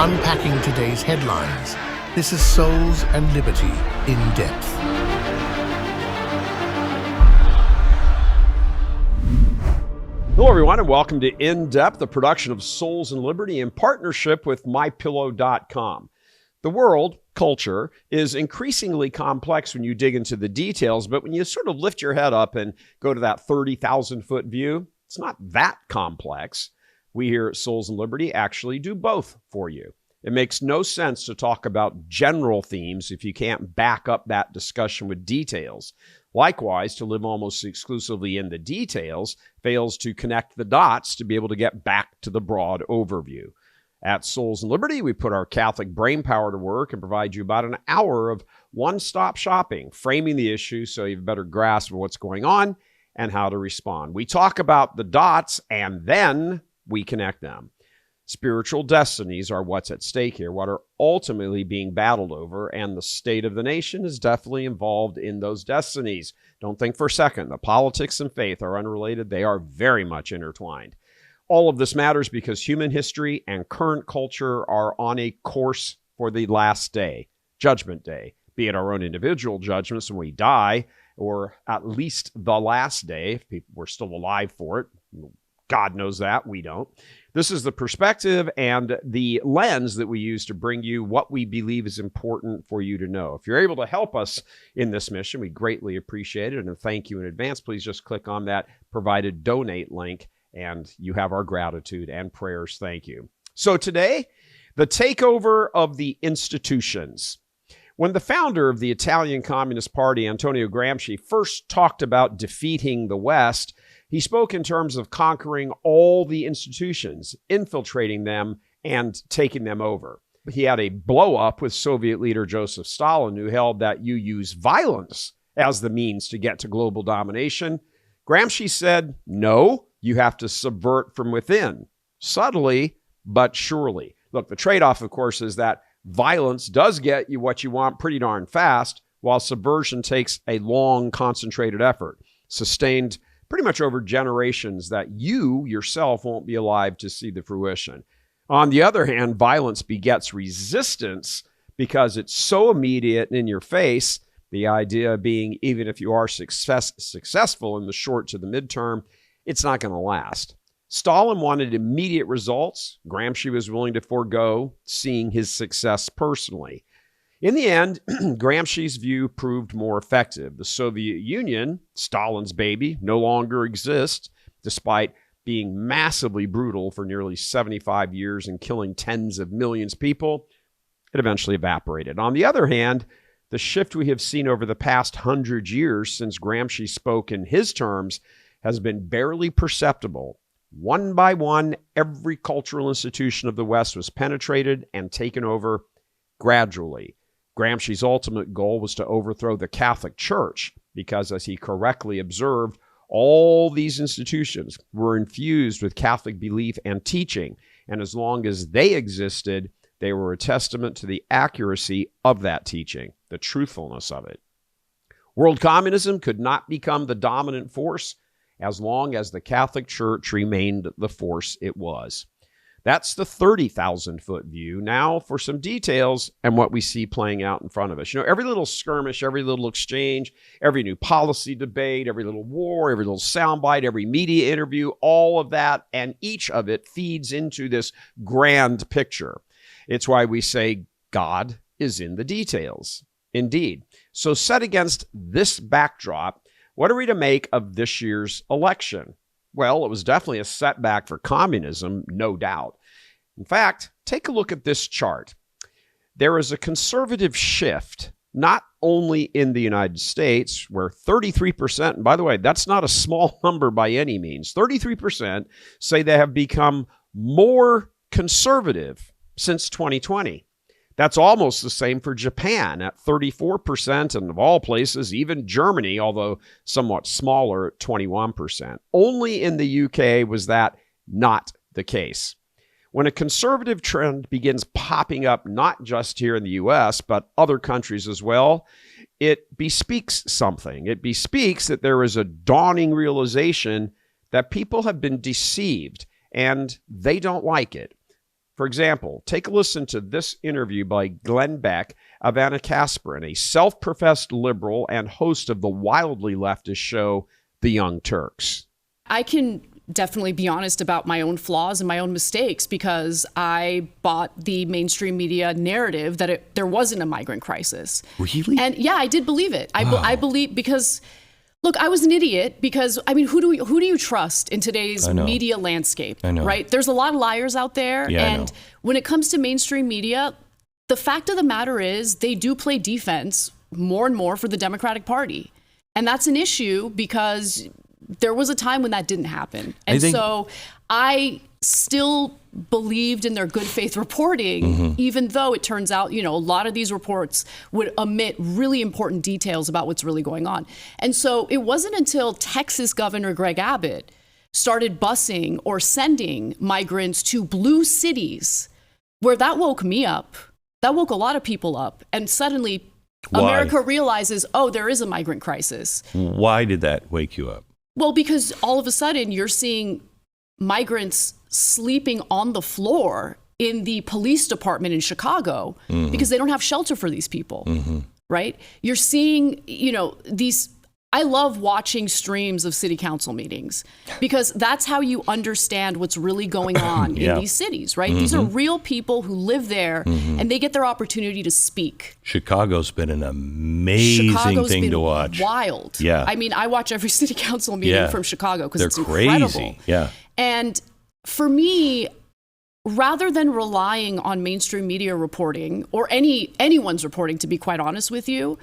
unpacking today's headlines. This is Souls and Liberty in Depth. Hello, everyone, and welcome to In Depth, the production of Souls and Liberty in partnership with MyPillow.com. The world, culture, is increasingly complex when you dig into the details, but when you sort of lift your head up and go to that 30,000-foot view, it's not that complex. We here at Souls and Liberty actually do both for you. It makes no sense to talk about general themes if you can't back up that discussion with details. Likewise, to live almost exclusively in the details fails to connect the dots to be able to get back to the broad overview. At Souls and Liberty, we put our Catholic brainpower to work and provide you about an hour of one-stop shopping, framing the issue so you have a better grasp of what's going on and how to respond. We talk about the dots and then we connect them. Spiritual destinies are what's at stake here, what are ultimately being battled over, and the state of the nation is definitely involved in those destinies. Don't think for a second that politics and faith are unrelated. They are very much intertwined. All of this matters because human history and current culture are on a course for the last day, Judgment Day, be it our own individual judgments when we die, or at least the last day, if people were still alive for it. God knows that, we don't. This is the perspective and the lens that we use to bring you what we believe is important for you to know. If you're able to help us in this mission, we greatly appreciate it, and thank you in advance. Please just click on that provided donate link, and you have our gratitude and prayers. Thank you. So today, the takeover of the institutions. When the founder of the Italian Communist Party, Antonio Gramsci, first talked about defeating the West, he spoke in terms of conquering all the institutions, infiltrating them, and taking them over. He had a blow-up with Soviet leader Joseph Stalin, who held that you use violence as the means to get to global domination. Gramsci said, no, you have to subvert from within, subtly but surely. Look, the trade-off, of course, is that violence does get you what you want pretty darn fast, while subversion takes a long, concentrated effort, sustained pretty much over generations that you yourself won't be alive to see the fruition. On the other hand, violence begets resistance because it's so immediate and in your face. The idea being, even if you are successful in the short to the midterm, it's not going to last. Stalin wanted immediate results. Gramsci was willing to forego seeing his success personally. In the end, Gramsci's view proved more effective. The Soviet Union, Stalin's baby, no longer exists, despite being massively brutal for nearly 75 years and killing tens of millions of people. It eventually evaporated. On the other hand, the shift we have seen over the past 100 years since Gramsci spoke in his terms has been barely perceptible. One by one, every cultural institution of the West was penetrated and taken over gradually. Gramsci's ultimate goal was to overthrow the Catholic Church because, as he correctly observed, all these institutions were infused with Catholic belief and teaching, and as long as they existed, they were a testament to the accuracy of that teaching, the truthfulness of it. World communism could not become the dominant force as long as the Catholic Church remained the force it was. That's the 30,000-foot view. Now for some details and what we see playing out in front of us. You know, every little skirmish, every little exchange, every new policy debate, every little war, every little soundbite, every media interview, all of that, and each of it feeds into this grand picture. It's why we say God is in the details. Indeed. So set against this backdrop, what are we to make of this year's election? Well, it was definitely a setback for communism, no doubt. In fact, take a look at this chart. There is a conservative shift, not only in the United States, where 33%, and by the way, that's not a small number by any means, 33% say they have become more conservative since 2020. That's almost the same for Japan at 34%, and of all places, even Germany, although somewhat smaller at 21%. Only in the UK was that not the case. When a conservative trend begins popping up, not just here in the US, but other countries as well, it bespeaks something. It bespeaks that there is a dawning realization that people have been deceived and they don't like it. For example, take a listen to this interview by Glenn Beck of Anna Kasparin, a self-professed liberal and host of the wildly leftist show, The Young Turks. I can definitely be honest about my own flaws and my own mistakes because I bought the mainstream media narrative that there wasn't a migrant crisis. Really? And yeah, I did believe it. I believe because, look, I was an idiot because, I mean, who do you trust in today's media landscape? I know. Right? There's a lot of liars out there. Yeah, and when it comes to mainstream media, the fact of the matter is they do play defense more and more for the Democratic Party. And that's an issue because there was a time when that didn't happen. And so I still believed in their good faith reporting, even though it turns out, a lot of these reports would omit really important details about what's really going on. And so it wasn't until Texas Governor Greg Abbott started busing or sending migrants to blue cities where that woke me up. That woke a lot of people up. And suddenly America realizes, oh, there is a migrant crisis. Why did that wake you up? Well, because all of a sudden you're seeing migrants sleeping on the floor in the police department in Chicago because they don't have shelter for these people, right? You're seeing, these. I love watching streams of city council meetings because that's how you understand what's really going on in these cities, right? These are real people who live there and they get their opportunity to speak. Chicago's been an amazing thing to watch. Wild. Yeah. I mean, I watch every city council meeting from Chicago because it's crazy. Incredible. Yeah. And for me, rather than relying on mainstream media reporting or anyone's reporting, to be quite honest with you,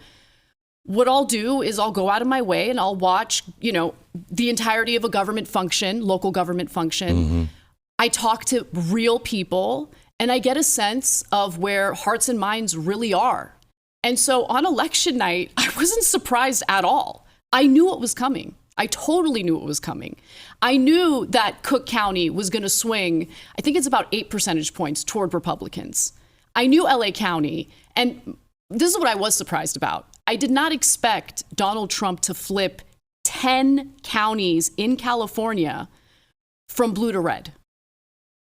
what I'll do is I'll go out of my way and I'll watch, the entirety of a government function, local government function. I talk to real people and I get a sense of where hearts and minds really are. And so on election night, I wasn't surprised at all. I knew what was coming. I totally knew what was coming. I knew that Cook County was going to swing, I think it's about 8 percentage points toward Republicans. I knew LA County, and this is what I was surprised about. I did not expect Donald Trump to flip 10 counties in California from blue to red.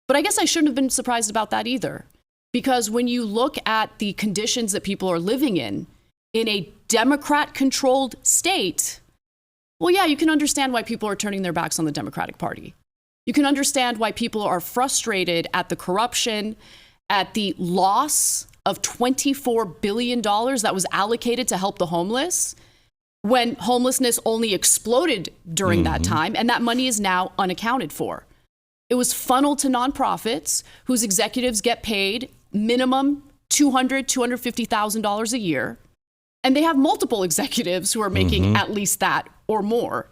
But I guess I shouldn't have been surprised about that either. Because when you look at the conditions that people are living in a Democrat-controlled state, well, yeah, you can understand why people are turning their backs on the Democratic Party. You can understand why people are frustrated at the corruption, at the loss of $24 billion that was allocated to help the homeless when homelessness only exploded during that time, and that money is now unaccounted for. It was funneled to nonprofits whose executives get paid minimum $200,000, $250,000 a year, and they have multiple executives who are making at least that or more.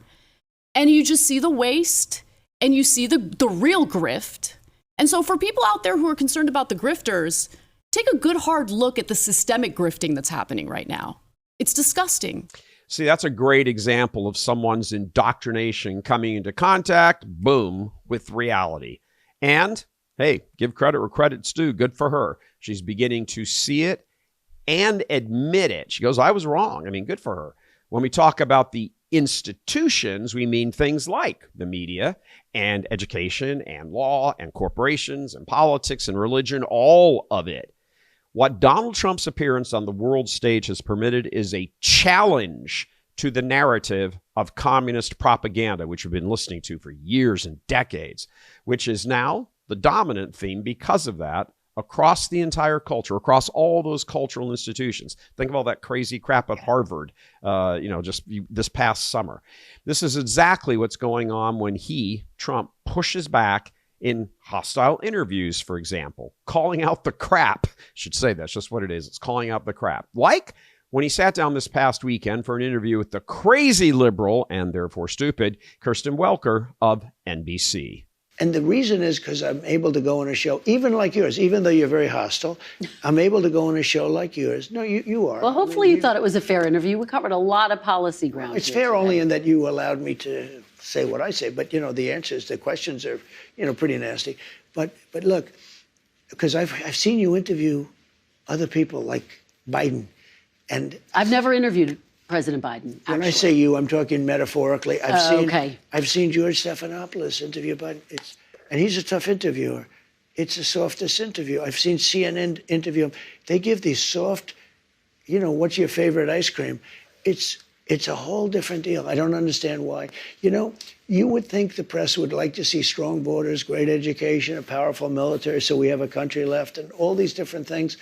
And you just see the waste, and you see the real grift. And so for people out there who are concerned about the grifters, take a good hard look at the systemic grifting that's happening right now. It's disgusting. See, that's a great example of someone's indoctrination coming into contact, boom, with reality. And, hey, give credit where credit's due. Good for her. She's beginning to see it and admit it. She goes, I was wrong. I mean, good for her. When we talk about the institutions, we mean things like the media and education and law and corporations and politics and religion, all of it. What Donald Trump's appearance on the world stage has permitted is a challenge to the narrative of communist propaganda, which we've been listening to for years and decades, which is now the dominant theme because of that across the entire culture, across all those cultural institutions. Think of all that crazy crap at Harvard, this past summer. This is exactly what's going on when Trump, pushes back in hostile interviews, for example, calling out the crap. I should say that's just what it is. It's calling out the crap. Like when he sat down this past weekend for an interview with the crazy liberal and therefore stupid Kirsten Welker of NBC. And the reason is because I'm able to go on a show, even like yours, even though you're very hostile, I'm able to go on a show like yours. No, you are. Well, hopefully you thought it was a fair interview. We covered a lot of policy ground. It's fair only in that you allowed me to say what I say. But, the answers, the questions are, pretty nasty. But look, because I've seen you interview other people like Biden. And I've never interviewed President Biden. When I say you, I'm talking metaphorically. I've seen okay. I've seen George Stephanopoulos interview Biden, and he's a tough interviewer. it's the softest interview. I've seen CNN interview him. They give these soft, what's your favorite ice cream? It's a whole different deal. I don't understand why. You would think the press would like to see strong borders, great education, a powerful military, so we have a country left, and all these different things.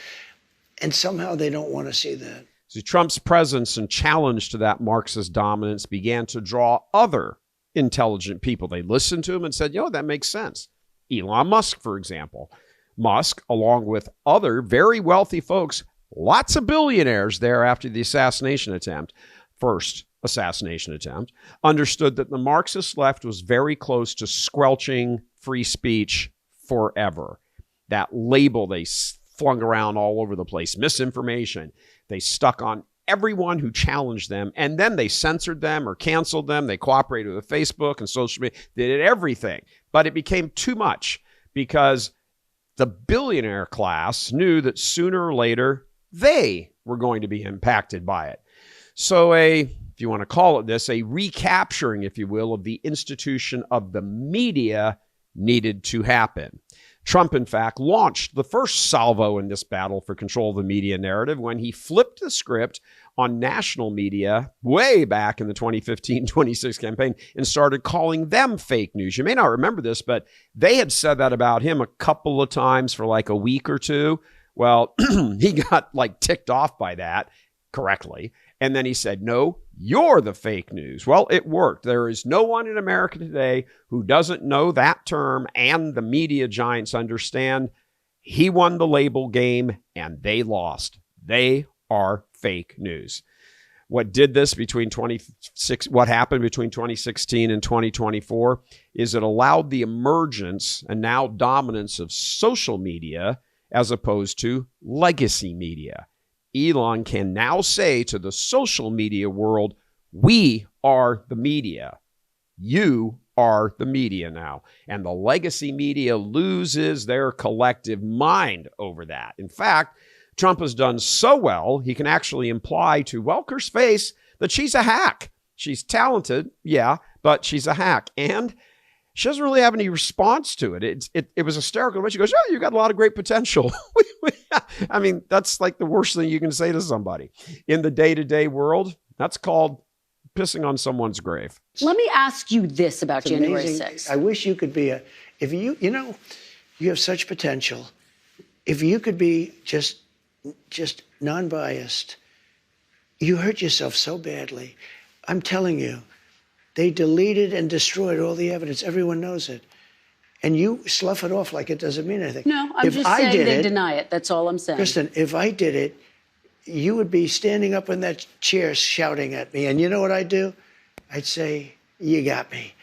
And somehow they don't want to see that. See, Trump's presence and challenge to that Marxist dominance began to draw other intelligent people. They listened to him and said, that makes sense. Elon Musk, for example. Musk, along with other very wealthy folks, lots of billionaires there after the first assassination attempt, understood that the Marxist left was very close to squelching free speech forever. That label they flung around all over the place, misinformation, they stuck on everyone who challenged them, and then they censored them or canceled them. They cooperated with Facebook and social media. They did everything. But it became too much because the billionaire class knew that sooner or later they were going to be impacted by it. So if you want to call it this, a recapturing, if you will, of the institution of the media needed to happen. Trump, in fact, launched the first salvo in this battle for control of the media narrative when he flipped the script on national media way back in the 2015-26 campaign and started calling them fake news. You may not remember this, but they had said that about him a couple of times for like a week or two. Well, he got ticked off by that correctly. And then he said, no, you're the fake news. Well, it worked. There is no one in America today who doesn't know that term, and the media giants understand he won the label game and they lost. They are fake news. What happened between 2016 and 2024 is it allowed the emergence and now dominance of social media as opposed to legacy media. Elon can now say to the social media world, we are the media. You are the media now. And the legacy media loses their collective mind over that. In fact, Trump has done so well, he can actually imply to Welker's face that she's a hack. She's talented, yeah, but she's a hack. And she doesn't really have any response to it. It was hysterical. She goes, you got a lot of great potential. I mean, that's like the worst thing you can say to somebody. In the day-to-day world, that's called pissing on someone's grave. Let me ask you this about It's January amazing. 6th. I wish you could be you have such potential. If you could be just non-biased, you hurt yourself so badly. I'm telling you, they deleted and destroyed all the evidence. Everyone knows it. And you slough it off like it doesn't mean anything. No, I'm just saying they deny it. That's all I'm saying. Kristen, if I did it, you would be standing up in that chair shouting at me. And you know what I'd do? I'd say, you got me.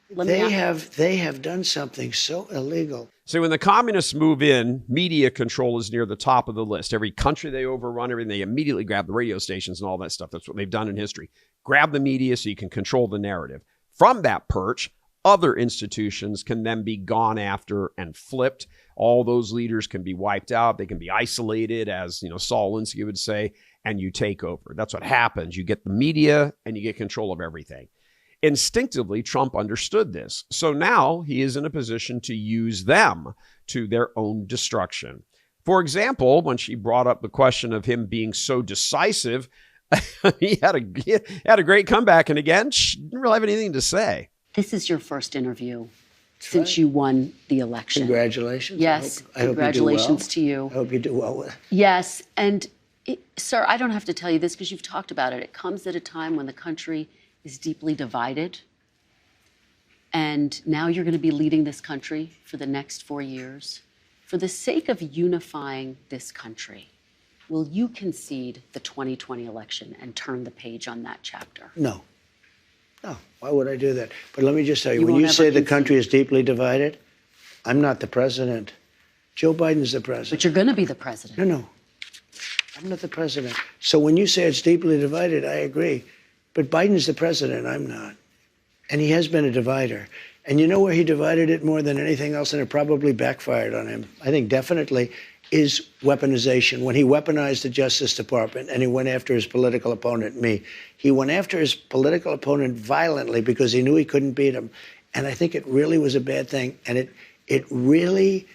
They have done something so illegal. So when the communists move in, media control is near the top of the list. Every country they overrun, everything, they immediately grab the radio stations and all that stuff. That's what they've done in history. Grab the media so you can control the narrative. From that perch, other institutions can then be gone after and flipped. All those leaders can be wiped out. They can be isolated, as Saul Alinsky would say, and you take over. That's what happens. You get the media and you get control of everything. Instinctively, Trump understood this. So now he is in a position to use them to their own destruction. For example, when she brought up the question of him being so decisive, he had a great comeback. And again, she didn't really have anything to say. This is your first interview since you won the election. Congratulations. Yes, I hope congratulations to you. I hope you do well with it. Yes, and sir, I don't have to tell you this because you've talked about it. It comes at a time when the country is deeply divided. And now you're going to be leading this country for the next 4 years. For the sake of unifying this country, will you concede the 2020 election and turn the page on that chapter? No. No, why would I do that? But let me just tell you, when you say the country is deeply divided, I'm not the president. Joe Biden's the president. But you're going to be the president. No. I'm not the president. So when you say it's deeply divided, I agree. But Biden's the president, I'm not. And he has been a divider. And you know where he divided it more than anything else, and it probably backfired on him, I think definitely, is weaponization. When he weaponized the Justice Department and he went after his political opponent, me, he went after his political opponent violently because he knew he couldn't beat him. And I think it really was a bad thing. And it really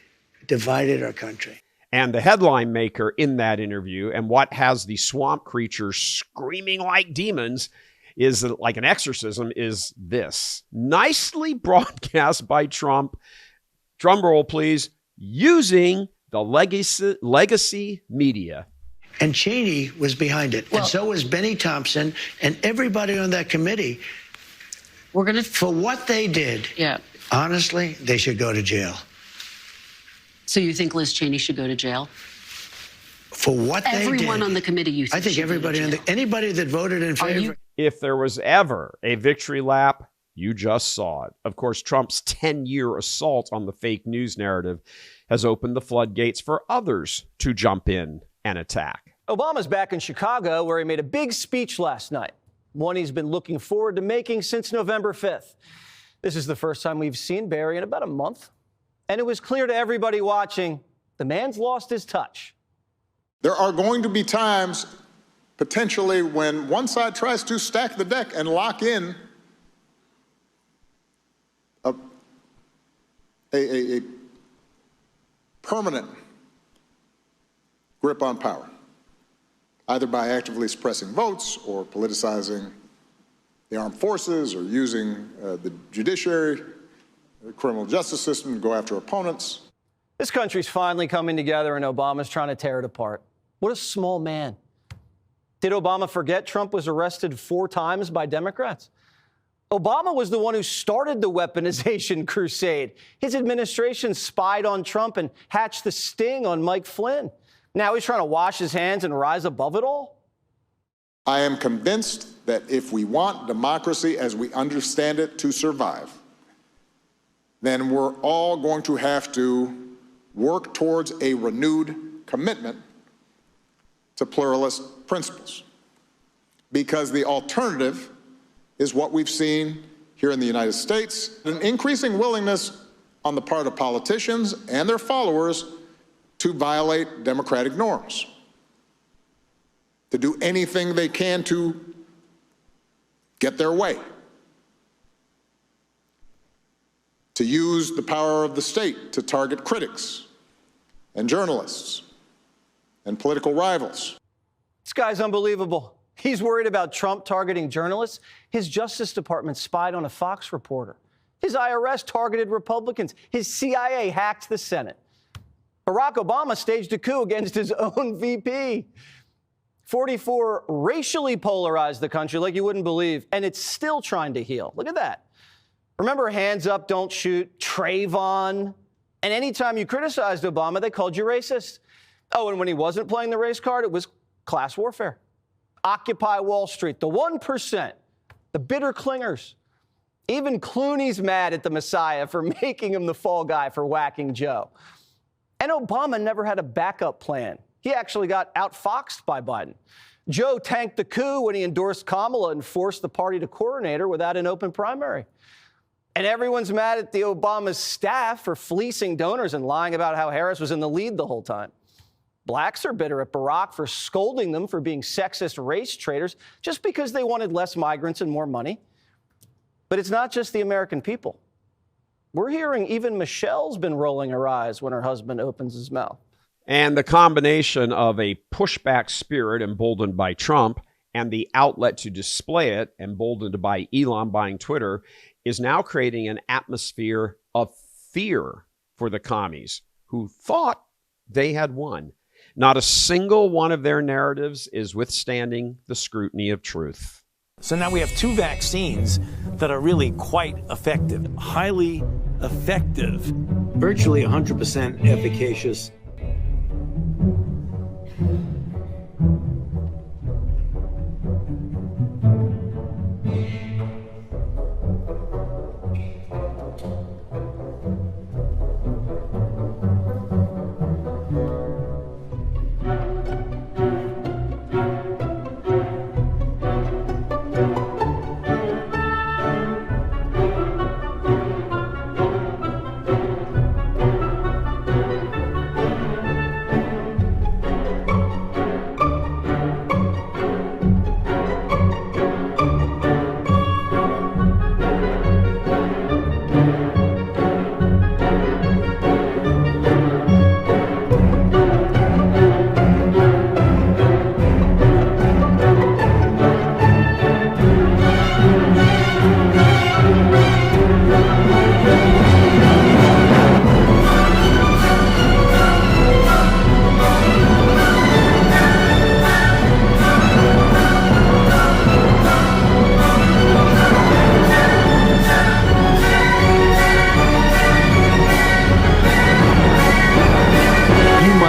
divided our country. And the headline maker in that interview, and what has the swamp creatures screaming like demons, is like an exorcism, is this. Nicely broadcast by Trump, drum roll please, using the legacy media. And Cheney was behind it. And so was Benny Thompson and everybody on that committee. For what they did, honestly, they should go to jail. So you think Liz Cheney should go to jail? For what they did. Everyone on the committee, you think? I think everybody anybody that voted in favor. If there was ever a victory lap, you just saw it. Of course, Trump's 10-year assault on the fake news narrative has opened the floodgates for others to jump in and attack. Obama's back in Chicago, where he made a big speech last night, one he's been looking forward to making since November 5th. This is the first time we've seen Barry in about a month, and it was clear to everybody watching, the man's lost his touch. There are going to be times, potentially, when one side tries to stack the deck and lock in a permanent grip on power, either by actively suppressing votes or politicizing the armed forces or using the judiciary, the criminal justice system to go after opponents. This country's finally coming together, and Obama's trying to tear it apart. What a small man. Did Obama forget Trump was arrested 4 times by Democrats? Obama was the one who started the weaponization crusade. His administration spied on Trump and hatched the sting on Mike Flynn. Now he's trying to wash his hands and rise above it all? I am convinced that if we want democracy as we understand it to survive, then we're all going to have to work towards a renewed commitment to pluralist principles. Because the alternative is what we've seen here in the United States, an increasing willingness on the part of politicians and their followers to violate democratic norms, to do anything they can to get their way, to use the power of the state to target critics and journalists and political rivals. This guy's unbelievable. He's worried about Trump targeting journalists. His Justice Department spied on a Fox reporter. His IRS targeted Republicans. His CIA hacked the Senate. Barack Obama staged a coup against his own VP. 44 racially polarized the country like you wouldn't believe, and it's still trying to heal. Look at that. Remember Hands Up, Don't Shoot, Trayvon? And anytime you criticized Obama, they called you racist. Oh, and when he wasn't playing the race card, it was class warfare. Occupy Wall Street, the 1%, the bitter clingers. Even Clooney's mad at the Messiah for making him the fall guy for whacking Joe. And Obama never had a backup plan. He actually got outfoxed by Biden. Joe tanked the coup when he endorsed Kamala and forced the party to coronate her without an open primary. And everyone's mad at the Obama staff for fleecing donors and lying about how Harris was in the lead the whole time. Blacks are bitter at Barack for scolding them for being sexist race traitors just because they wanted less migrants and more money. But it's not just the American people. We're hearing even Michelle's been rolling her eyes when her husband opens his mouth. And the combination of a pushback spirit emboldened by Trump and the outlet to display it, emboldened by Elon buying Twitter, is now creating an atmosphere of fear for the commies who thought they had won. Not a single one of their narratives is withstanding the scrutiny of truth. So now we have 2 vaccines that are really quite effective, highly effective. Virtually 100% efficacious.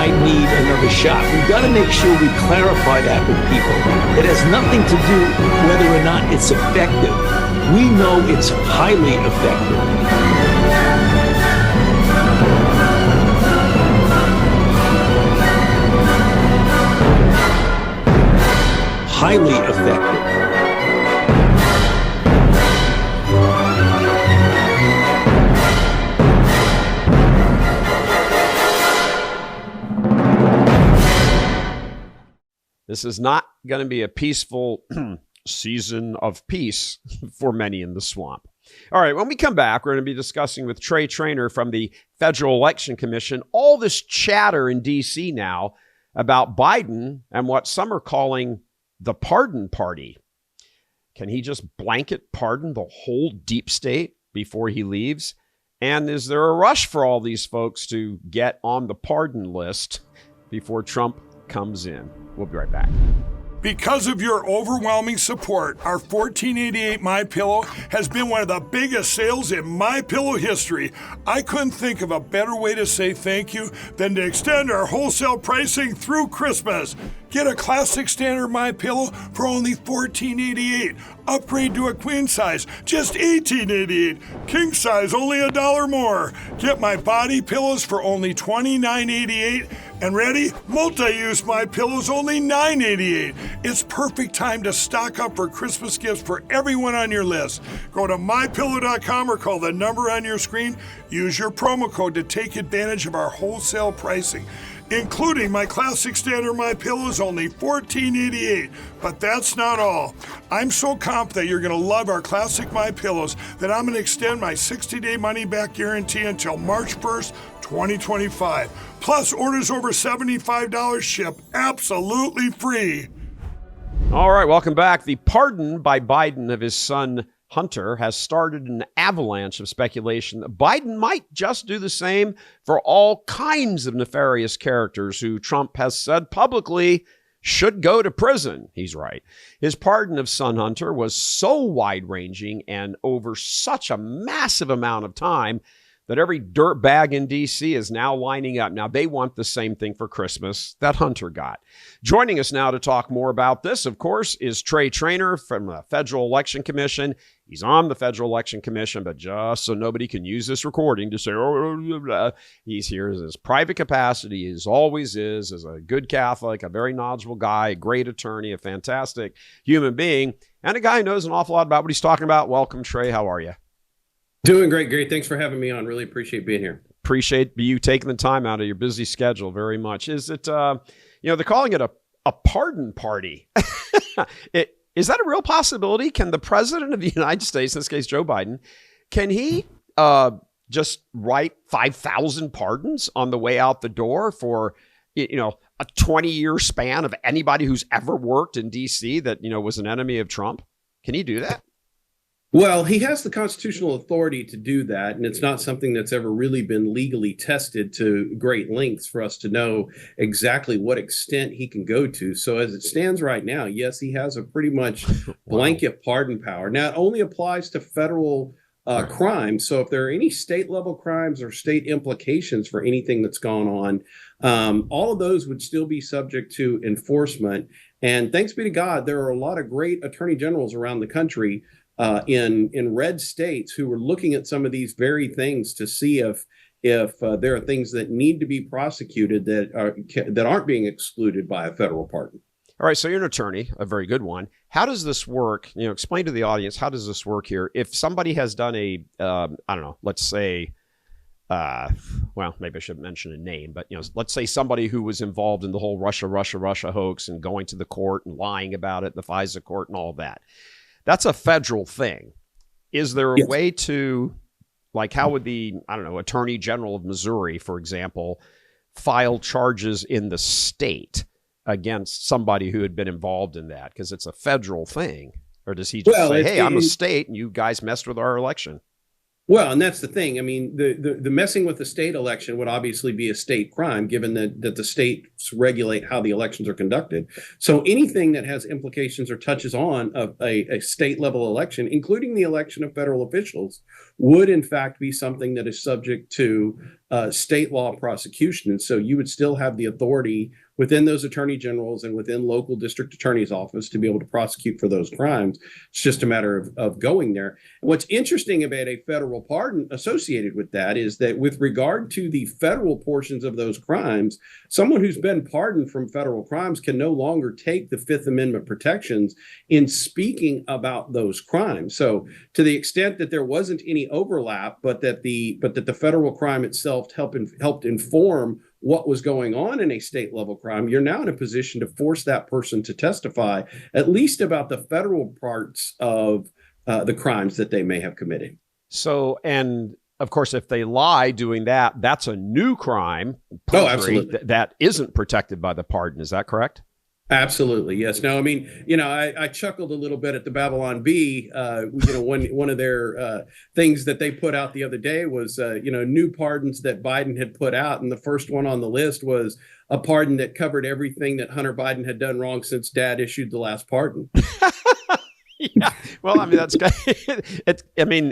might need another shot. We've got to make sure we clarify that with people. It has nothing to do whether or not it's effective. We know it's highly effective. Highly effective. This is not going to be a peaceful season of peace for many in the swamp. All right, when we come back, we're going to be discussing with Trey Traynor from the Federal Election Commission all this chatter in D.C. now about Biden and what some are calling the pardon party. Can he just blanket pardon the whole deep state before he leaves? And is there a rush for all these folks to get on the pardon list before Trump comes in? We'll be right back. Because of your overwhelming support, our 1488 MyPillow has been one of the biggest sales in MyPillow history. I couldn't think of a better way to say thank you than to extend our wholesale pricing through Christmas. Get a classic standard MyPillow for only $14.88. Upgrade to a queen size, just $18.88. King size, only $1 more. Get my body pillows for only $29.88. And ready? Multi-use MyPillows, only $9.88. It's perfect time to stock up for Christmas gifts for everyone on your list. Go to MyPillow.com or call the number on your screen. Use your promo code to take advantage of our wholesale pricing. Including my classic standard MyPillow is only $14.88. But that's not all. I'm so confident you're going to love our classic MyPillows that I'm going to extend my 60-day money-back guarantee until March 1st, 2025. Plus, orders over $75 ship absolutely free. All right, welcome back. The pardon by Biden of his son Hunter has started an avalanche of speculation that Biden might just do the same for all kinds of nefarious characters who Trump has said publicly should go to prison. He's right. His pardon of son Hunter was so wide-ranging and over such a massive amount of time that every dirtbag in D.C. is now lining up. Now, they want the same thing for Christmas that Hunter got. Joining us now to talk more about this, of course, is Trey Traynor from the Federal Election Commission. He's on the Federal Election Commission, but just so nobody can use this recording to say, oh, blah, blah. He's here in his private capacity, as always is, as a good Catholic, a very knowledgeable guy, a great attorney, a fantastic human being, and a guy who knows an awful lot about what he's talking about. Welcome, Trey. How are you? Doing great. Thanks for having me on. Really appreciate being here. Appreciate you taking the time out of your busy schedule very much. Is it, they're calling it a pardon party. Is that a real possibility? Can the president of the United States, in this case, Joe Biden, can he just write 5,000 pardons on the way out the door for, a 20-year span of anybody who's ever worked in D.C. that, was an enemy of Trump? Can he do that? Well, he has the constitutional authority to do that, and it's not something that's ever really been legally tested to great lengths for us to know exactly what extent he can go to. So as it stands right now, yes, he has a pretty much blanket pardon power. Now, it only applies to federal crimes. So if there are any state level crimes or state implications for anything that's gone on, all of those would still be subject to enforcement. And thanks be to God, there are a lot of great attorney generals around the country in red states who are looking at some of these very things to see if there are things that need to be prosecuted that aren't being excluded by a federal pardon. All right, so you're an attorney, a very good one. How does this work? Explain to the audience, how does this work here? If somebody has done let's say, maybe I shouldn't mention a name, but let's say somebody who was involved in the whole Russia hoax and going to the court and lying about it, the FISA court and all of that. That's a federal thing. Is there a way to, how would the, Attorney General of Missouri, for example, file charges in the state against somebody who had been involved in that? Because it's a federal thing. Or does he just say, hey, I'm a state and you guys messed with our election? Well, and that's the thing. I mean, the messing with the state election would obviously be a state crime, given that the states regulate how the elections are conducted. So anything that has implications or touches on a state level election, including the election of federal officials, would in fact be something that is subject to state law prosecution. And so you would still have the authority within those attorney generals and within local district attorney's office to be able to prosecute for those crimes. It's just a matter of going there. What's interesting about a federal pardon associated with that is that with regard to the federal portions of those crimes, someone who's been pardoned from federal crimes can no longer take the Fifth Amendment protections in speaking about those crimes. So to the extent that there wasn't any overlap, but that the federal crime itself helped inform what was going on in a state level crime, you're now in a position to force that person to testify at least about the federal parts of the crimes that they may have committed. So, and of course, if they lie doing that, that's a new crime. Oh, absolutely. That isn't protected by the pardon. Is that correct? Absolutely. Yes. No, I mean, I chuckled a little bit at the Babylon Bee. One of their things that they put out the other day was, new pardons that Biden had put out. And the first one on the list was a pardon that covered everything that Hunter Biden had done wrong since Dad issued the last pardon. Yeah. Well, I mean,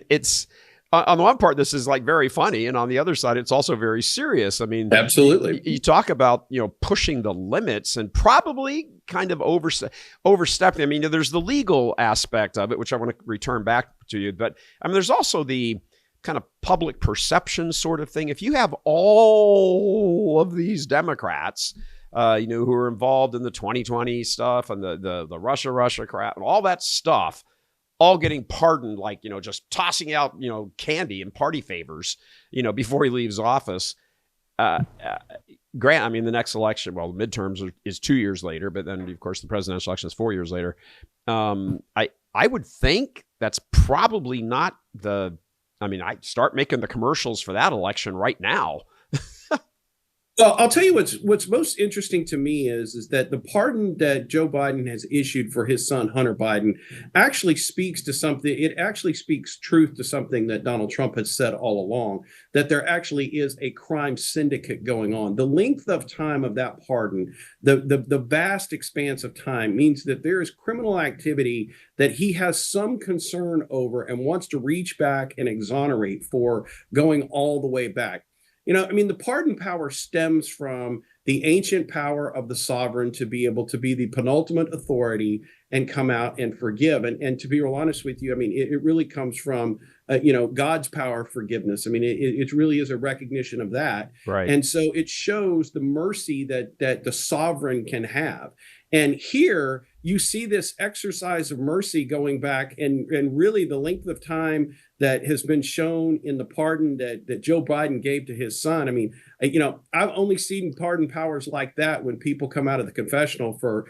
it's on the one part, this is like very funny. And on the other side, it's also very serious. I mean, absolutely. You talk about, pushing the limits and probably kind of overstepping. I mean, there's the legal aspect of it, which I want to return back to you. But I mean, there's also the kind of public perception sort of thing. If you have all of these Democrats, who are involved in the 2020 stuff and the Russia crap and all that stuff, all getting pardoned, like, just tossing out, candy and party favors, before he leaves office. Grant, I mean, the next election, well, the midterms is 2 years later, but then, of course, the presidential election is 4 years later. I would think that's probably not I start making the commercials for that election right now. Well, I'll tell you what's most interesting to me is that the pardon that Joe Biden has issued for his son, Hunter Biden, actually speaks to something. It actually speaks truth to something that Donald Trump has said all along, that there actually is a crime syndicate going on. The length of time of that pardon, the vast expanse of time, means that there is criminal activity that he has some concern over and wants to reach back and exonerate for going all the way back. The pardon power stems from the ancient power of the sovereign to be able to be the penultimate authority and come out and forgive. And to be real honest with you, I mean, it really comes from, God's power of forgiveness. I mean, it really is a recognition of that. Right. And so it shows the mercy that the sovereign can have. And here you see this exercise of mercy going back and really the length of time that has been shown in the pardon that Joe Biden gave to his son. I mean, I've only seen pardon powers like that when people come out of the confessional for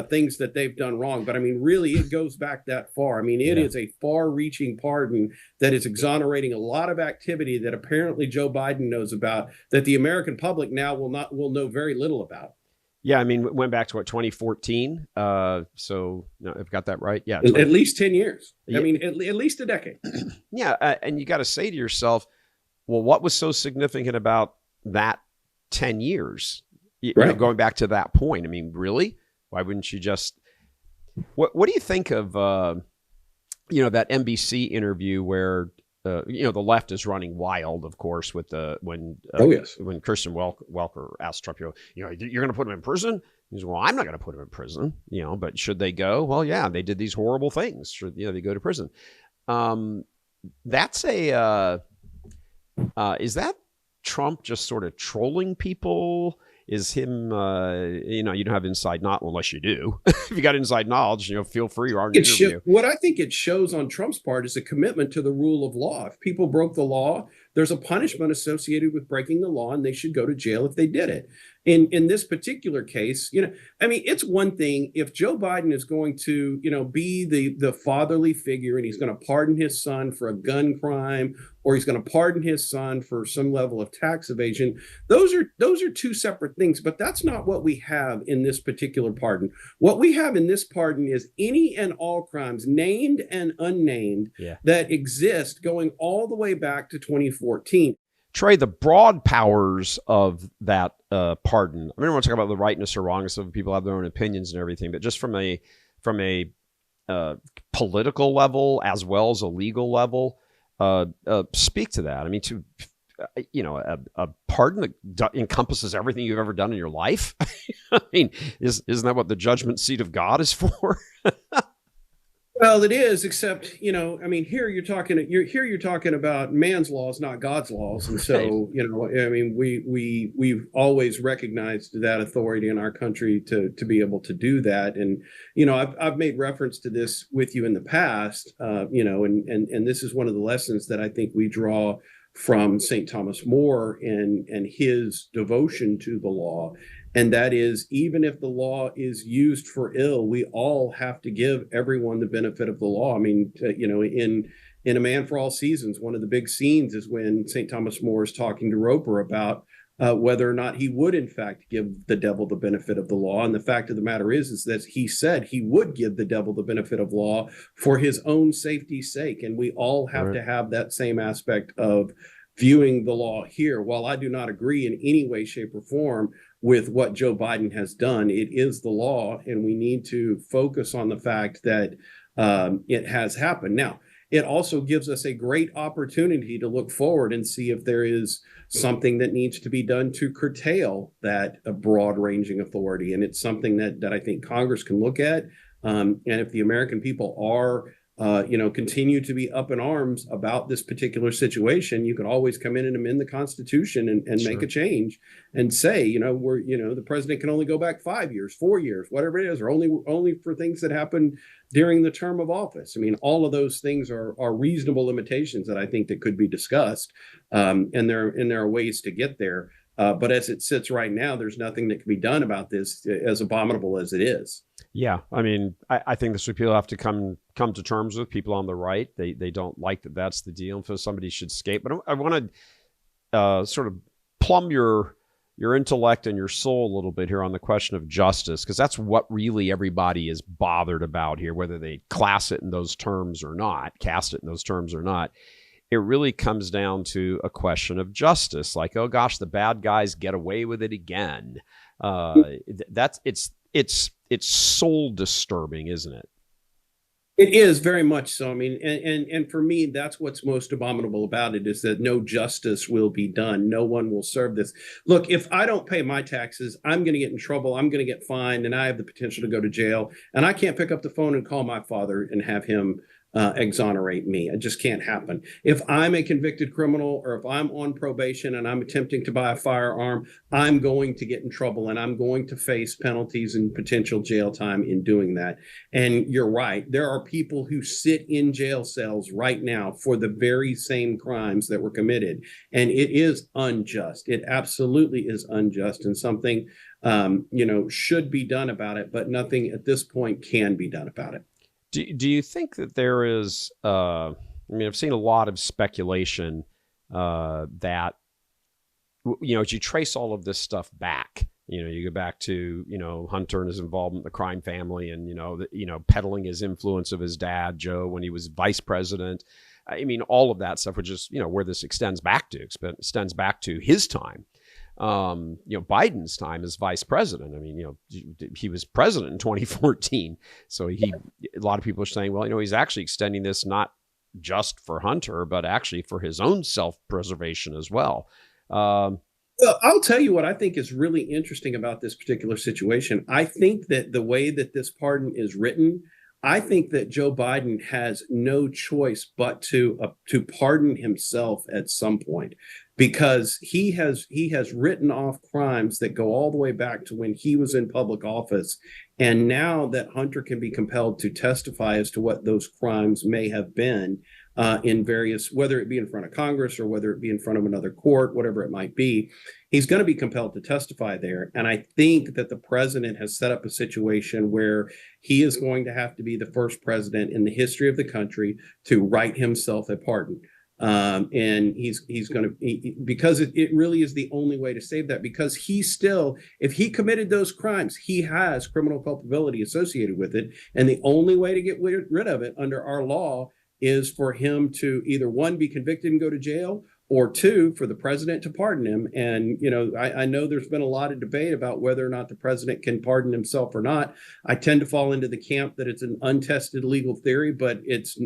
things that they've done wrong. But I mean, really, it goes back that far. I mean, it is a far-reaching pardon that is exonerating a lot of activity that apparently Joe Biden knows about that the American public now will know very little about. Yeah, I mean, went back to 2014. So I've got that right. Yeah, at least 10 years. I mean, at least a decade. Yeah, and you got to say to yourself, well, what was so significant about that 10 years? Going back to that point. I mean, really? Why wouldn't you just? What do you think of that NBC interview where? The left is running wild, of course, with when Christian Welker asked Trump, you're going to put him in prison. He said, well, I'm not going to put him in prison, but should they go? Well, yeah, they did these horrible things. Should they go to prison? That's is that Trump just sort of trolling people? Is him, you don't have inside knowledge unless you do. If you got inside knowledge, feel free to argue. What I think it shows on Trump's part is a commitment to the rule of law. If people broke the law, there's a punishment associated with breaking the law, and they should go to jail if they did it. In this particular case, I mean, it's one thing if Joe Biden is going to, be the fatherly figure and he's going to pardon his son for a gun crime, or he's going to pardon his son for some level of tax evasion. Those are two separate things, but that's not what we have in this particular pardon. What we have in this pardon is any and all crimes, named and unnamed, that exist going all the way back to 2014. Trey, the broad powers of that pardon. I mean, I want to talk about the rightness or wrongness of people have their own opinions and everything, but just from a political level as well as a legal level, speak to that. I mean, a pardon that encompasses everything you've ever done in your life. I mean, isn't that what the judgment seat of God is for? Well, it is, except, I mean, here you're talking about man's laws, not God's laws. And so, I mean, we've always recognized that authority in our country to be able to do that. And, I've made reference to this with you in the past, and this is one of the lessons that I think we draw from St. Thomas More and his devotion to the law. And that is, even if the law is used for ill, we all have to give everyone the benefit of the law. I mean, in A Man for All Seasons, one of the big scenes is when St. Thomas More is talking to Roper about whether or not he would, in fact, give the devil the benefit of the law. And the fact of the matter is that he said he would give the devil the benefit of law for his own safety's sake. And we all have to have that same aspect of viewing the law here. While I do not agree in any way, shape, or form with what Joe Biden has done, it is the law, and we need to focus on the fact that it has happened. Now, it also gives us a great opportunity to look forward and see if there is something that needs to be done to curtail that broad-ranging authority. And it's something that I think Congress can look at. And if the American people are continue to be up in arms about this particular situation, you can always come in and amend the Constitution and make a change and say, the president can only go back 5 years, 4 years, whatever it is, or only for things that happen during the term of office. I mean, all of those things are reasonable limitations that I think that could be discussed, and there are ways to get there. But as it sits right now, there's nothing that can be done about this, as abominable as it is. Yeah, I mean, I think this people have to come to terms with. People on the right, they don't like that that's the deal, and so somebody should escape. But I want to sort of plumb your intellect and your soul a little bit here on the question of justice, because that's what really everybody is bothered about here, whether they cast it in those terms or not. It really comes down to a question of justice. Like, oh gosh, the bad guys get away with it again. It's soul disturbing, isn't it? It is very much so. I mean, and for me, that's what's most abominable about it, is that no justice will be done. No one will serve this. Look, if I don't pay my taxes, I'm going to get in trouble. I'm going to get fined, and I have the potential to go to jail. And I can't pick up the phone and call my father and have him exonerate me. It just can't happen. If I'm a convicted criminal, or if I'm on probation and I'm attempting to buy a firearm, I'm going to get in trouble, and I'm going to face penalties and potential jail time in doing that. And you're right. There are people who sit in jail cells right now for the very same crimes that were committed. And it is unjust. It absolutely is unjust, and something, should be done about it, but nothing at this point can be done about it. Do you think that there is, I've seen a lot of speculation that, as you trace all of this stuff back, you go back to, Hunter and his involvement in the crime family, and, peddling his influence of his dad, Joe, when he was vice president. I mean, all of that stuff, which is, where this extends back to his time. Biden's time as vice president. I mean, he was president in 2014. So a lot of people are saying, well, he's actually extending this not just for Hunter, but actually for his own self-preservation as well. Well, I'll tell you what I think is really interesting about this particular situation. I think that the way that this pardon is written, I think that Joe Biden has no choice but to pardon himself at some point, because he has written off crimes that go all the way back to when he was in public office. And now that Hunter can be compelled to testify as to what those crimes may have been, in various, whether it be in front of Congress or whether it be in front of another court, whatever it might be. He's going to be compelled to testify there. And I think that the president has set up a situation where he is going to have to be the first president in the history of the country to write himself a pardon. And he's going to, because it really is the only way to save that, because he still, if he committed those crimes, he has criminal culpability associated with it. And the only way to get rid of it under our law is for him to either, one, be convicted and go to jail, or two, for the president to pardon him. And, you know, I know there's been a lot of debate about whether or not the president can pardon himself or not. I tend to fall into the camp that it's an untested legal theory, but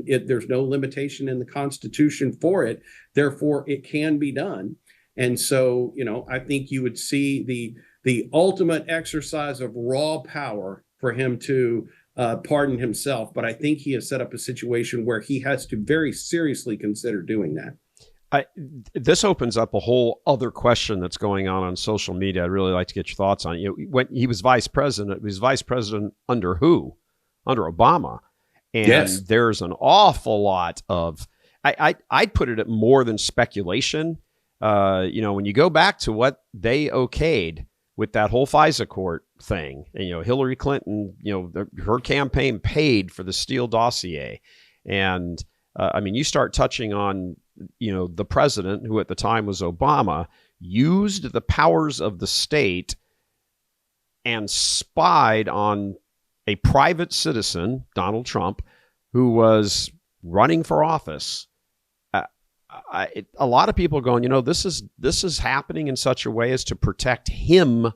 there's no limitation in the Constitution for it. Therefore, it can be done. And so, you know, I think you would see the ultimate exercise of raw power for him to pardon himself. But I think he has set up a situation where he has to very seriously consider doing that. This opens up a whole other question that's going on social media. I'd really like to get your thoughts on it. You know, when he was vice president, under who? Under Obama. And yes, there's an awful lot of, I'd put it at more than speculation. You know, when you go back to what they okayed with that whole FISA court thing, and, you know, Hillary Clinton, you know, her campaign paid for the Steele dossier. And I mean, you start touching on, you know, the president, who at the time was Obama, used the powers of the state and spied on a private citizen, Donald Trump, who was running for office. A lot of people going, you know, this is happening in such a way as to protect him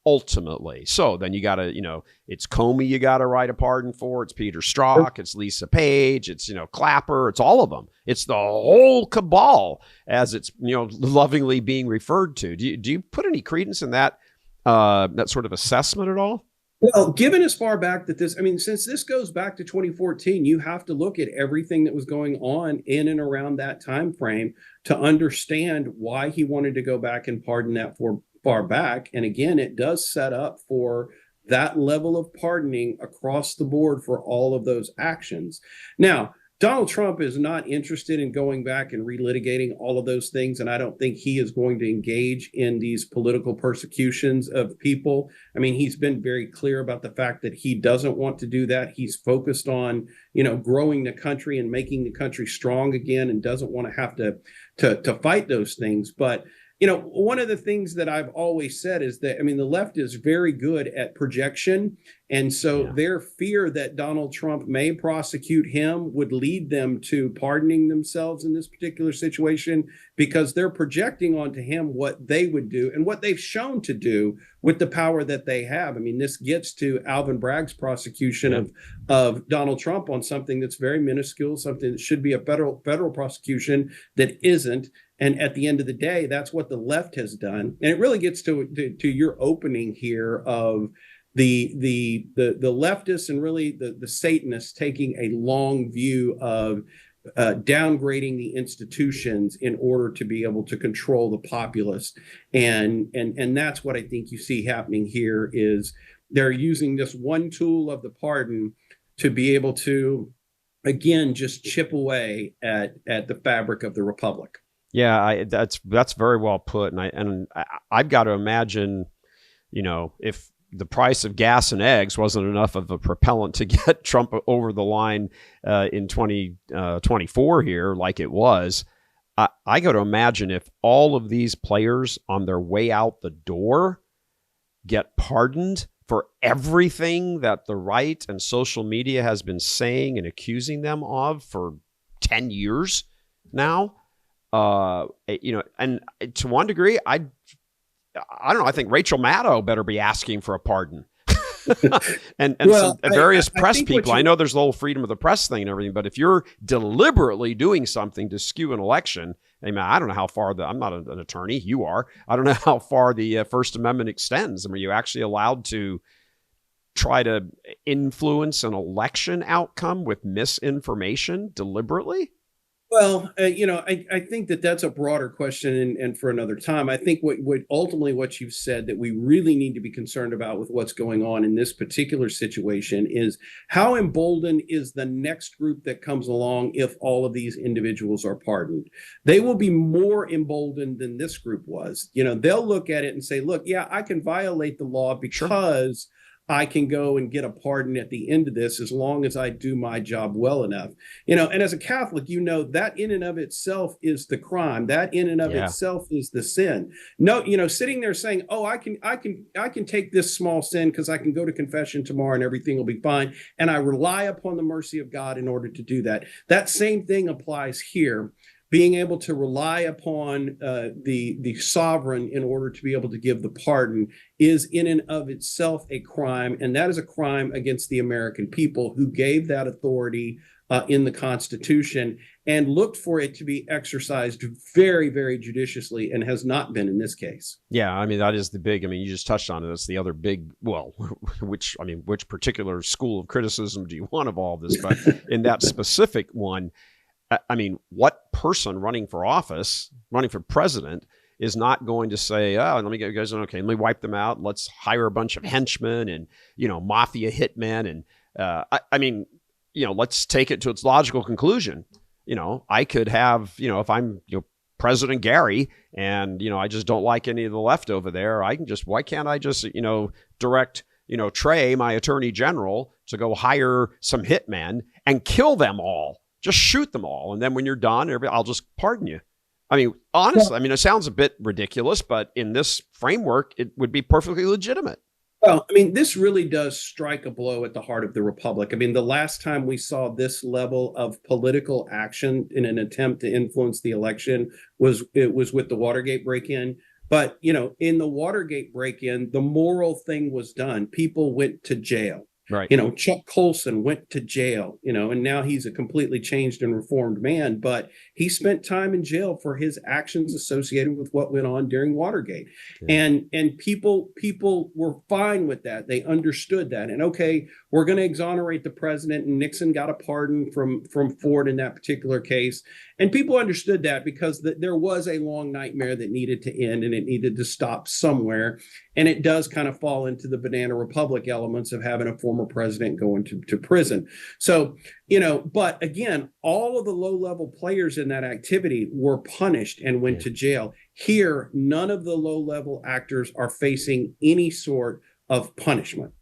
ultimately. So then you got to, you know, it's Comey you got to write a pardon for. It's Peter Strzok. It's Lisa Page. It's, you know, Clapper. It's all of them. It's the whole cabal, as it's, you know, lovingly being referred to. Do you put any credence in that sort of assessment at all? Well, given as far back that this, I mean, since this goes back to 2014, you have to look at everything that was going on in and around that time frame to understand why he wanted to go back and pardon that for far back. And again, it does set up for that level of pardoning across the board for all of those actions. Now, Donald Trump is not interested in going back and relitigating all of those things. And I don't think he is going to engage in these political persecutions of people. I mean, he's been very clear about the fact that he doesn't want to do that. He's focused on, you know, growing the country and making the country strong again, and doesn't want to have to fight those things. But you know, one of the things that I've always said is that, I mean, the left is very good at projection. And so their fear that Donald Trump may prosecute him would lead them to pardoning themselves in this particular situation, because they're projecting onto him what they would do and what they've shown to do with the power that they have. I mean, this gets to Alvin Bragg's prosecution of Donald Trump on something that's very minuscule, something that should be a federal prosecution that isn't. And at the end of the day, that's what the left has done. And it really gets to your opening here of the leftists and really the Satanists taking a long view of downgrading the institutions in order to be able to control the populace. And that's what I think you see happening here is they're using this one tool of the pardon to be able to, again, just chip away at the fabric of the republic. Yeah, that's very well put, and I've got to imagine, you know, if the price of gas and eggs wasn't enough of a propellant to get Trump over the line in 2024 here, like it was, I got to imagine if all of these players on their way out the door get pardoned for everything that the right and social media has been saying and accusing them of for 10 years now. You know, and to one degree, I don't know. I think Rachel Maddow better be asking for a pardon, and well, various press people. I know there's the whole freedom of the press thing and everything, but if you're deliberately doing something to skew an election, I mean, I don't know how far I'm not an attorney. You are. I don't know how far the First Amendment extends. I mean, are you actually allowed to try to influence an election outcome with misinformation deliberately? Well, I think that's a broader question and for another time. I think what ultimately what you've said that we really need to be concerned about with what's going on in this particular situation is how emboldened is the next group that comes along if all of these individuals are pardoned. They will be more emboldened than this group was. They'll look at it and say, look, yeah, I can violate the law because I can go and get a pardon at the end of this as long as I do my job well enough. And as a Catholic, that in and of itself is the crime. That in and of itself is the sin. No, sitting there saying, "Oh, I can take this small sin because I can go to confession tomorrow and everything will be fine, and I rely upon the mercy of God in order to do that." That same thing applies here. Being able to rely upon the sovereign in order to be able to give the pardon is in and of itself a crime, and that is a crime against the American people who gave that authority in the Constitution and looked for it to be exercised very, very judiciously, and has not been in this case. Yeah, I mean, that is the big, you just touched on it. That's the other big, which particular school of criticism do you want of all this? But in that specific one, I mean, what person running for office, running for president, is not going to say, "Oh, let me get you guys, okay, let me wipe them out. Let's hire a bunch of henchmen and, mafia hitmen." And let's take it to its logical conclusion. I could have, if I'm, President Gary and, I just don't like any of the left over there, why can't I just, direct, Trey, my attorney general, to go hire some hitmen and kill them all? Just shoot them all. And then when you're done, I'll just pardon you. I mean, honestly, it sounds a bit ridiculous, but in this framework, it would be perfectly legitimate. Well, this really does strike a blow at the heart of the Republic. The last time we saw this level of political action in an attempt to influence the election was with the Watergate break-in. But, in the Watergate break-in, the moral thing was done. People went to jail. Right. Chuck Colson went to jail, and now he's a completely changed and reformed man, but he spent time in jail for his actions associated with what went on during Watergate. Yeah. And people were fine with that. They understood that. And okay, we're going to exonerate the president, and Nixon got a pardon from Ford in that particular case. And people understood that because there was a long nightmare that needed to end, and it needed to stop somewhere. And it does kind of fall into the banana republic elements of having a former president go into prison. So, but again, all of the low-level players in that activity were punished and went to jail. Here, none of the low-level actors are facing any sort of punishment.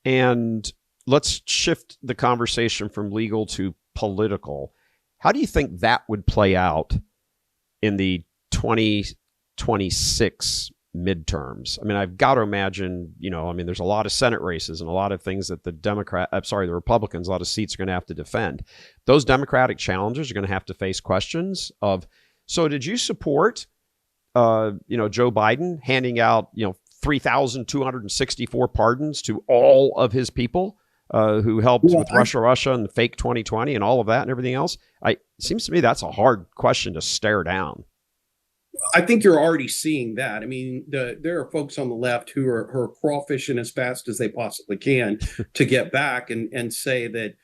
And let's shift the conversation from legal to political. How do you think that would play out in the 2026 midterms? I've got to imagine, there's a lot of Senate races and a lot of things that the Republicans, a lot of seats are going to have to defend. Those Democratic challengers are going to have to face questions of, so did you support, Joe Biden handing out, 3,264 pardons to all of his people who helped with Russia and the fake 2020 and all of that and everything else? It seems to me that's a hard question to stare down. I think you're already seeing that. There are folks on the left who are crawfishing as fast as they possibly can to get back and say that,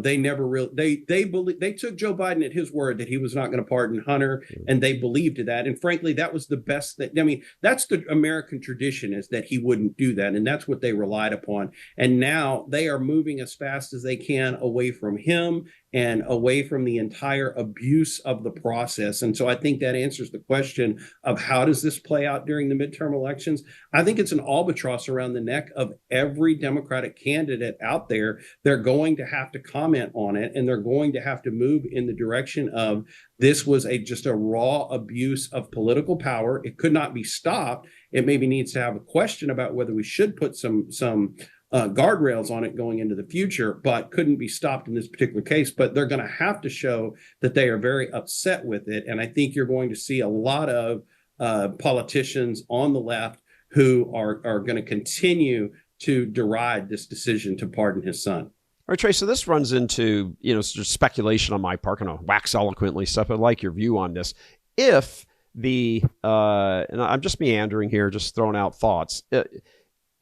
they never really, they took Joe Biden at his word that he was not going to pardon Hunter, and they believed that. And frankly, that was the best that's the American tradition, is that he wouldn't do that. And that's what they relied upon. And now they are moving as fast as they can away from him and away from the entire abuse of the process. And so I think that answers the question of how does this play out during the midterm elections? I think it's an albatross around the neck of every Democratic candidate out there. They're going to have to comment on it, and they're going to have to move in the direction of this was just a raw abuse of political power. It could not be stopped. It maybe needs to have a question about whether we should put some guardrails on it going into the future, but couldn't be stopped in this particular case. But they're going to have to show that they are very upset with it. And I think you're going to see a lot of politicians on the left who are going to continue to deride this decision to pardon his son. All right, Trey, so this runs into, sort of speculation on my part, kind of wax eloquently stuff. I'd like your view on this. If and I'm just meandering here, just throwing out thoughts.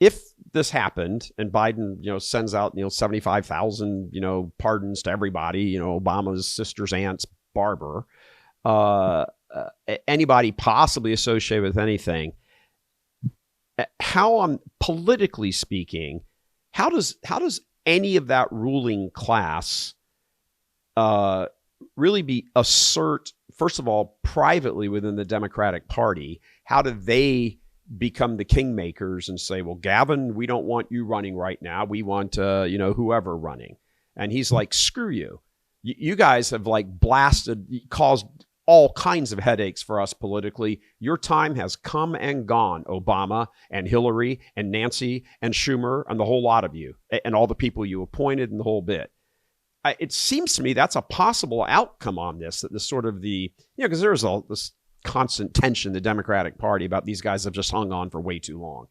If this happened and Biden, sends out, 75,000, pardons to everybody, Obama's sister's aunt's Barber, anybody possibly associated with anything. How, politically speaking, how does any of that ruling class really assert, first of all, privately within the Democratic Party, how do they become the kingmakers and say, well, Gavin, we don't want you running right now. We want, whoever running. And he's like, screw you. You guys have caused all kinds of headaches for us politically. Your time has come and gone, Obama and Hillary and Nancy and Schumer and the whole lot of you and all the people you appointed and the whole bit. It seems to me that's a possible outcome on this, that this sort of because there's this constant tension in the Democratic Party about these guys have just hung on for way too long.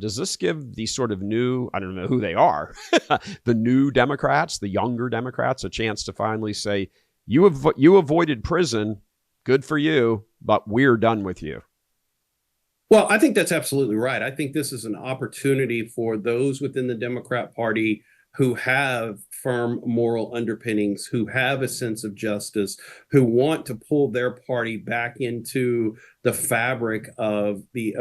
Does this give the sort of new, I don't know who they are, the new Democrats, the younger Democrats, a chance to finally say, you avoided prison, good for you, but we're done with you? Well, I think that's absolutely right. I think this is an opportunity for those within the Democrat Party who have firm moral underpinnings, who have a sense of justice, who want to pull their party back into the fabric of the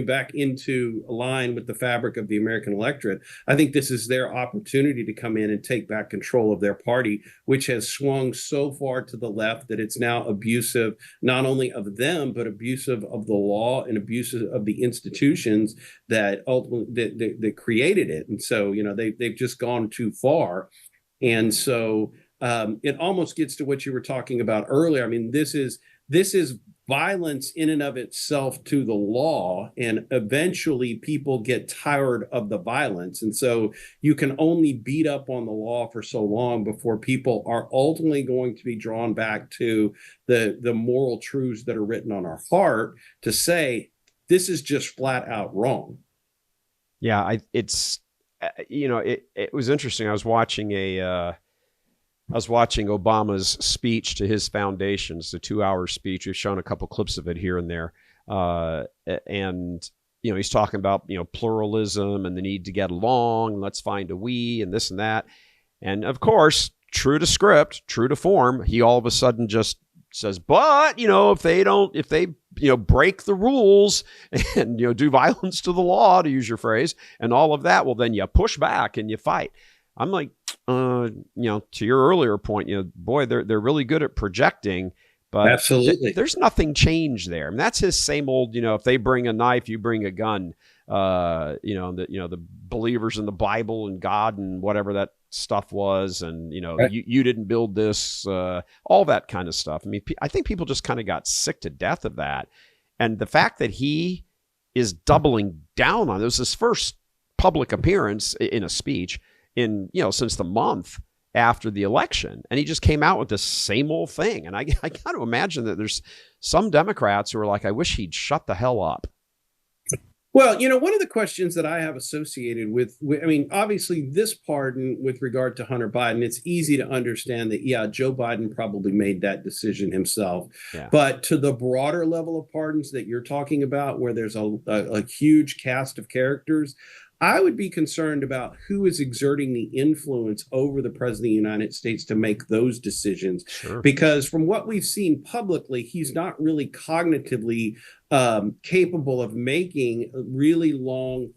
back into line with the fabric of the American electorate. I think this is their opportunity to come in and take back control of their party, which has swung so far to the left that it's now abusive, not only of them, but abusive of the law and abusive of the institutions that ultimately that created it. And so, they've just gone too far. And so it almost gets to what you were talking about earlier. I mean, this is violence in and of itself to the law, and eventually people get tired of the violence. And so you can only beat up on the law for so long before people are ultimately going to be drawn back to the moral truths that are written on our heart to say, this is just flat out wrong. Yeah, it was interesting. I was watching Obama's speech to his foundations, the 2-hour speech. We've shown a couple clips of it here and there. And he's talking about, pluralism and the need to get along, and let's find a we and this and that. And of course, true to script, true to form, he all of a sudden just says, but, if they break the rules and, do violence to the law, to use your phrase, and all of that, well, then you push back and you fight. I'm like, to your earlier point, boy, they're really good at projecting, but absolutely, there's nothing changed there. And that's his same old, if they bring a knife, you bring a gun, the believers in the Bible and God and whatever that stuff was. And, right. you didn't build this, all that kind of stuff. I mean, I think people just kind of got sick to death of that. And the fact that he is doubling down on it was his first public appearance in a speech since the month after the election. And he just came out with the same old thing. And I got to imagine that there's some Democrats who are like, I wish he'd shut the hell up. Well, one of the questions that I have associated with, obviously this pardon with regard to Hunter Biden, it's easy to understand that, yeah, Joe Biden probably made that decision himself. Yeah. But to the broader level of pardons that you're talking about, where there's a huge cast of characters, I would be concerned about who is exerting the influence over the president of the United States to make those decisions. Sure. Because from what we've seen publicly, he's not really cognitively capable of making really long,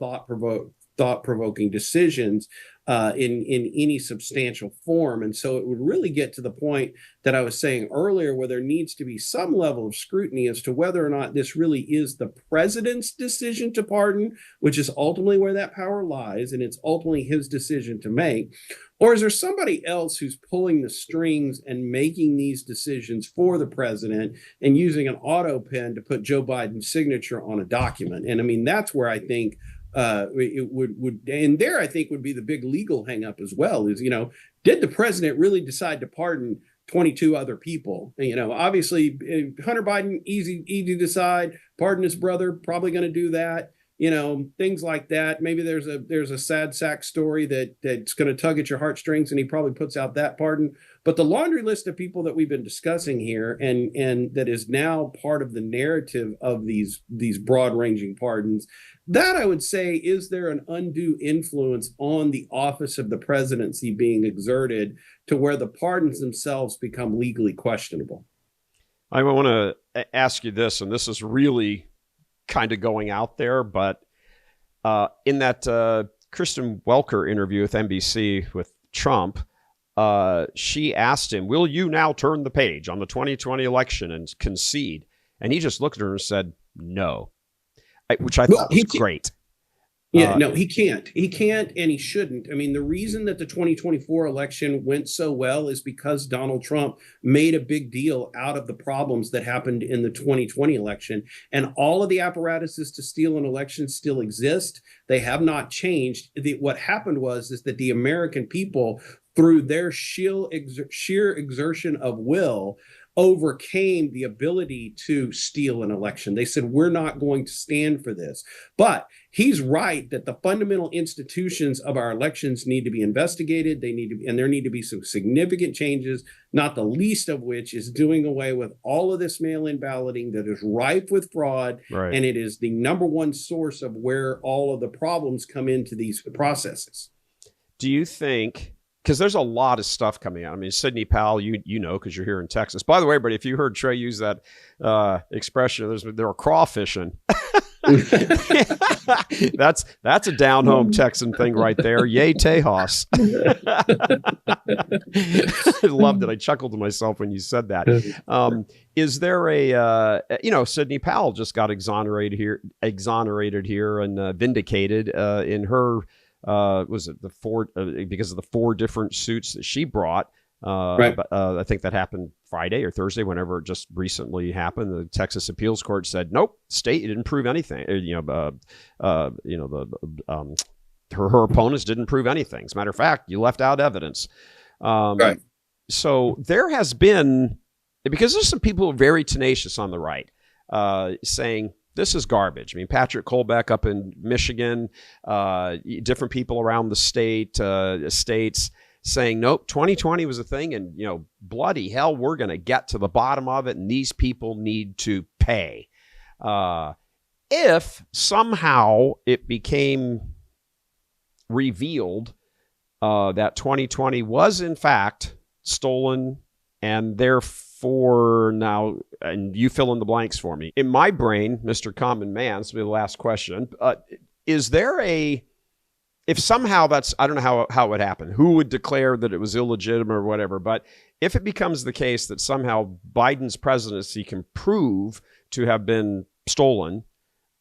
thought-provoking decisions in any substantial form. And so it would really get to the point that I was saying earlier, where there needs to be some level of scrutiny as to whether or not this really is the president's decision to pardon, which is ultimately where that power lies, and it's ultimately his decision to make. Or is there somebody else who's pulling the strings and making these decisions for the president and using an auto pen to put Joe Biden's signature on a document? And that's where I think it would, and there I think would be the big legal hangup as well, is, did the president really decide to pardon 22 other people? Obviously Hunter Biden, easy to decide, pardon his brother, probably going to do that. things like that. Maybe there's a sad sack story that's going to tug at your heartstrings, and he probably puts out that pardon. But the laundry list of people that we've been discussing here, and that is now part of the narrative of these broad-ranging pardons, that I would say, is there an undue influence on the office of the presidency being exerted to where the pardons themselves become legally questionable? I want to ask you this, and this is really kind of going out there, but in that Kristen Welker interview with NBC with Trump, she asked him, will you now turn the page on the 2020 election and concede? And he just looked at her and said, no, which I thought was great. Yeah, no, he can't. He can't, and he shouldn't. I mean, the reason that the 2024 election went so well is because Donald Trump made a big deal out of the problems that happened in the 2020 election. And all of the apparatuses to steal an election still exist. They have not changed. What happened is that the American people, through their sheer exertion of will, overcame the ability to steal an election. They said, we're not going to stand for this. But he's right that the fundamental institutions of our elections need to be investigated. There need to be some significant changes, not the least of which is doing away with all of this mail-in balloting that is rife with fraud. Right. And it is the number one source of where all of the problems come into these processes. Do you think, because there's a lot of stuff coming out. I mean, Sidney Powell, you know, because you're here in Texas. By the way, everybody, if you heard Trey use that expression, they were crawfishing. that's a down home Texan thing right there. Yay, Tejas. I loved it. I chuckled to myself when you said that. Is there Sidney Powell just got exonerated here and vindicated in her. Was it because of the 4 different suits that she brought? Right. I think that happened Friday or Thursday, whenever it just recently happened. The Texas Appeals Court said, nope, state didn't prove anything. Her opponents didn't prove anything. As a matter of fact, you left out evidence. Right. So there has been, because there's some people who are very tenacious on the right, saying, this is garbage. I mean, Patrick Colbeck up in Michigan, different people around the states saying, nope, 2020 was a thing, and bloody hell, we're going to get to the bottom of it, and these people need to pay. If somehow it became revealed that 2020 was in fact stolen, and therefore now, and you fill in the blanks for me. In my brain, Mr. Common Man, this will be the last question. Is there if somehow that's, I don't know how it would happen, who would declare that it was illegitimate or whatever, but if it becomes the case that somehow Biden's presidency can prove to have been stolen,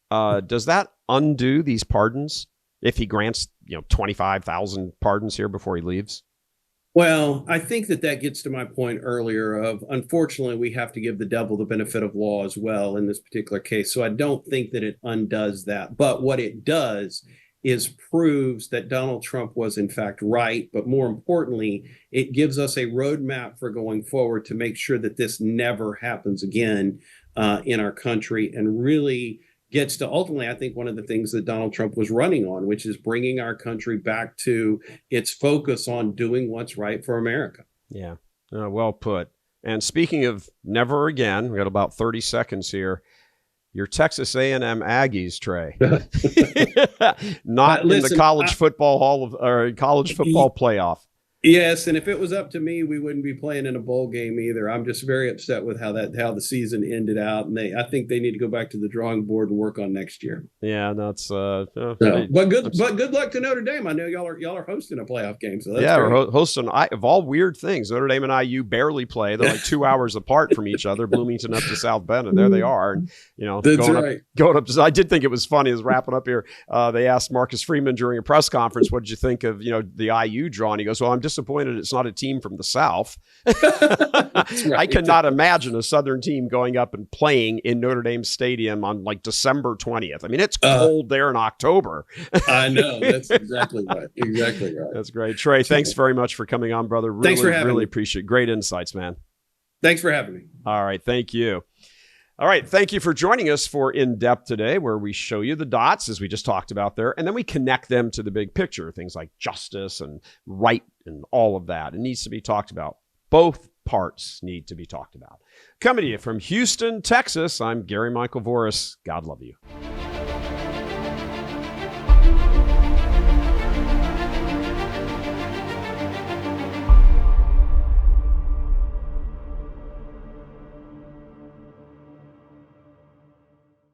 does that undo these pardons if he grants 25,000 pardons here before he leaves? Well, I think that gets to my point earlier of, unfortunately, we have to give the devil the benefit of law as well in this particular case. So I don't think that it undoes that. But what it does is proves that Donald Trump was in fact right. But more importantly, it gives us a roadmap for going forward to make sure that this never happens again in our country, and really gets to ultimately, I think, one of the things that Donald Trump was running on, which is bringing our country back to its focus on doing what's right for America. Yeah, well put. And speaking of never again, we got about 30 seconds here. Your Texas A&M Aggies, Trey, not in the college football college football playoff. Yes, and if it was up to me, we wouldn't be playing in a bowl game either. I'm just very upset with how the season ended out, and I think they need to go back to the drawing board and work on next year. Yeah, that's but good luck to Notre Dame. I know y'all are hosting a playoff game, so that's great. We're hosting of all weird things. Notre Dame and IU barely play. They're like 2 hours apart from each other. Bloomington up to South Bend, and there they are. And going up. I did think it was funny as wrapping up here. They asked Marcus Freeman during a press conference, "What did you think of the IU draw?" And he goes, "Well, I'm disappointed it's not a team from the South." Right. I cannot imagine a Southern team going up and playing in Notre Dame Stadium on like December 20th. I mean, it's cold there in October. I know. That's exactly right. Exactly right. That's great. Trey, thanks very much for coming on, brother. Really, thanks for having me. Appreciate it. Great insights, man. Thanks for having me. All right. Thank you. All right. Thank you for joining us for In Depth today, where we show you the dots, as we just talked about there, and then we connect them to the big picture, things like justice and right and all of that. It needs to be talked about. Both parts need to be talked about. Coming to you from Houston, Texas, I'm Gary Michael Voris. God love you.